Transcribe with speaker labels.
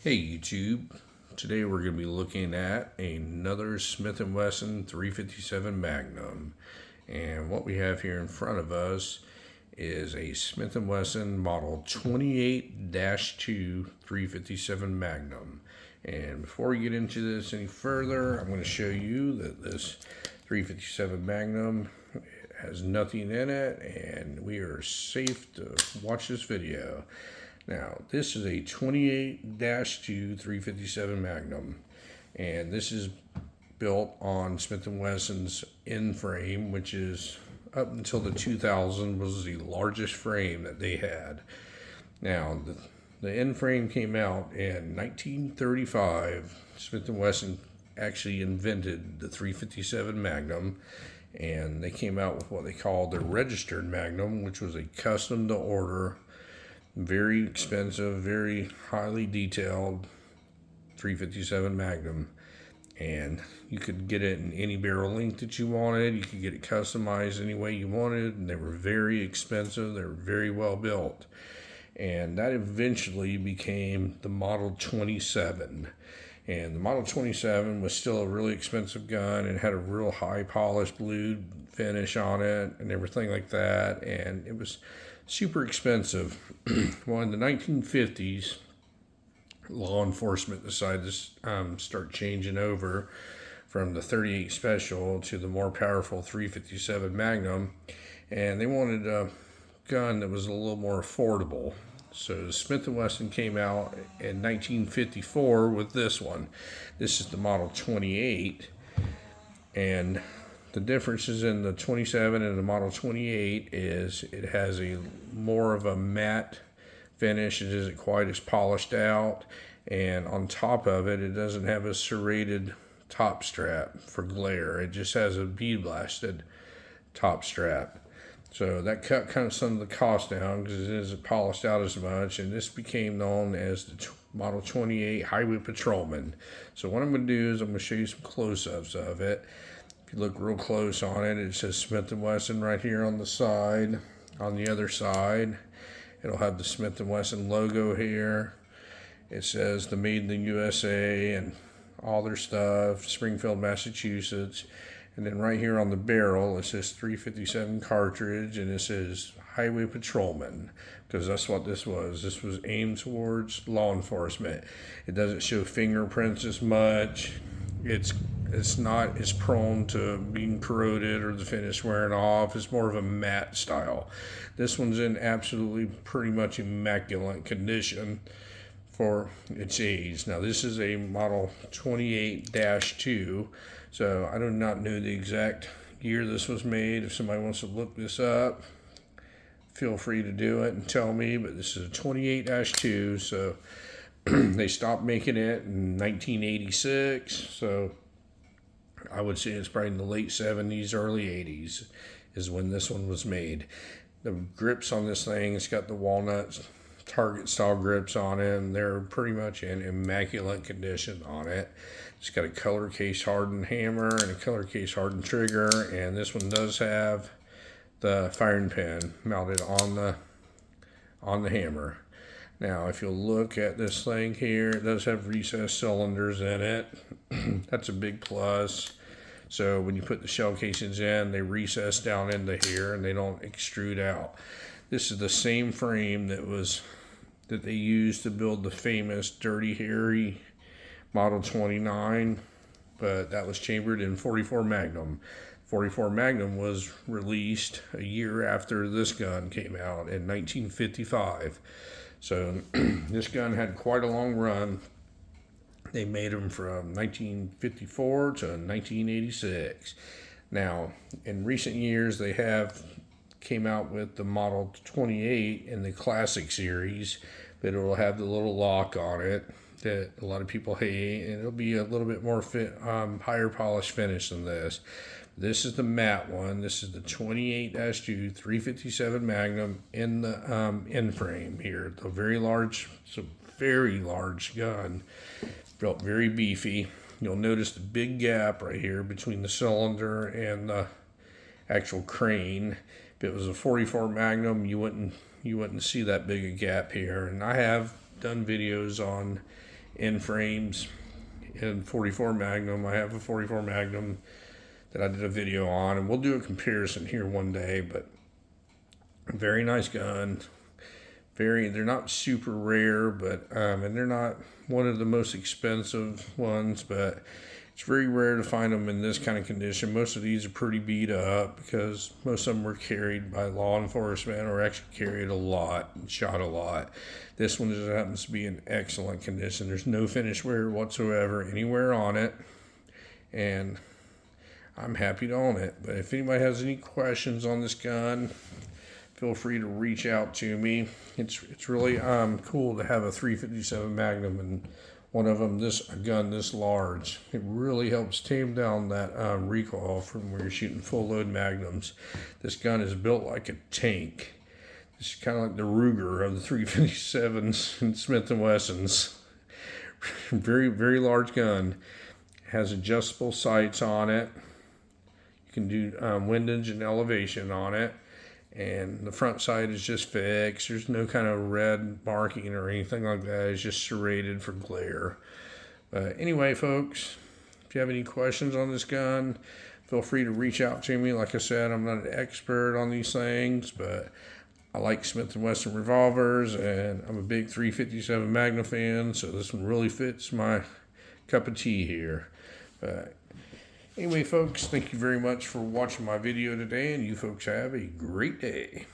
Speaker 1: Hey YouTube, today we're going to be looking at another Smith and Wesson 357 Magnum, and what we have here in front of us is a Smith and Wesson model 28-2 357 Magnum. And before we get into this any further, I'm going to show you that this 357 Magnum has nothing in it and we are safe to watch this video. Now, this is a 28-2 357 Magnum, and this is built on Smith and Wesson's end frame, which is up until the 2000 was the largest frame that they had. Now, the end frame came out in 1935. Smith and Wesson actually invented the 357 Magnum, and they came out with what they called their registered Magnum, which was a custom to order, very expensive, very highly detailed 357 Magnum, and you could get it in any barrel length that you wanted. You could get it customized any way you wanted, and they were very expensive. They were very well built, and that eventually became the Model 27. And the Model 27 was still a really expensive gun and had a real high polished blue finish on it and everything like that, and it was super expensive. Well, in the 1950s, law enforcement decided to start changing over from the 38 Special to the more powerful 357 Magnum, and they wanted a gun that was a little more affordable. So Smith & Wesson came out in 1954 with this one. This is the Model 28, and the differences in the 27 and the Model 28 is it has a more of a matte finish. It isn't quite as polished out, and on top of it, it doesn't have a serrated top strap for glare. It just has a bead blasted top strap. So that cut kind of some of the cost down because it isn't polished out as much, and this became known as the Model 28 Highway Patrolman. So what I'm going to do is I'm going to show you some close-ups of it. If you look real close on it, it says Smith & Wesson right here on the side. On the other side, it'll have the Smith & Wesson logo here. It says the Made in the USA and all their stuff, Springfield, Massachusetts. And then right here on the barrel, it says 357 cartridge, and it says Highway Patrolman, because that's what this was. This was aimed towards law enforcement. It doesn't show fingerprints as much. It's not as prone to being corroded or the finish wearing off. It's more of a matte style. This one's in absolutely pretty much immaculate condition for its age. Now this is a Model 28-2, so I do not know the exact year this was made. If somebody wants to look this up, feel free to do it and tell me, but this is a 28-2, so they stopped making it in 1986, so I would say it's probably in the late 70s, early 80s is when this one was made. The grips on this thing, it's got the walnut target style grips on it, and they're pretty much in immaculate condition on it. It's got a color case hardened hammer and a color case hardened trigger, and this one does have the firing pin mounted on the hammer. Now, if you'll look at this thing here, it does have recessed cylinders in it. That's a big plus. So when you put the shell casings in, they recess down into here and they don't extrude out. This is the same frame that they used to build the famous Dirty Harry Model 29, but that was chambered in 44 Magnum. 44 Magnum was released a year after this gun came out in 1955. So this gun had quite a long run. They made them from 1954 to 1986. Now, in recent years, they have came out with the Model 28 in the Classic series, but it will have the little lock on it that a lot of people hate, and it'll be a little bit more higher polish finish than this. This is the matte one. This is the 28-2 357 Magnum in the end frame here. The very large, it's a very large gun, built very beefy. You'll notice the big gap right here between the cylinder and the actual crane. If it was a 44 Magnum, you wouldn't see that big a gap here. And I have done videos on end frames in 44 Magnum. I have a 44 Magnum that I did a video on, and we'll do a comparison here one day. But very nice gun. They're not super rare, but and they're not one of the most expensive ones, but it's very rare to find them in this kind of condition. Most of these are pretty beat up because most of them were carried by law enforcement or actually carried a lot and shot a lot. This one just happens to be in excellent condition. There's no finish wear whatsoever anywhere on it, and I'm happy to own it. But if anybody has any questions on this gun, feel free to reach out to me. It's really cool to have a 357 Magnum and one of them a gun this large. It really helps tame down that recoil from when you're shooting full load Magnums. This gun is built like a tank. It's kind of like the Ruger of the 357s and Smith and Wessons. Very, very large gun. It has adjustable sights on it. You can do windage and elevation on it. And the front sight is just fixed. There's no kind of red marking or anything like that. It's just serrated for glare. But anyway, folks, if you have any questions on this gun, feel free to reach out to me. Like I said, I'm not an expert on these things, but I like Smith and Wesson revolvers, and I'm a big 357 Magnum fan, so this one really fits my cup of tea here. But anyway, folks, thank you very much for watching my video today, and you folks have a great day.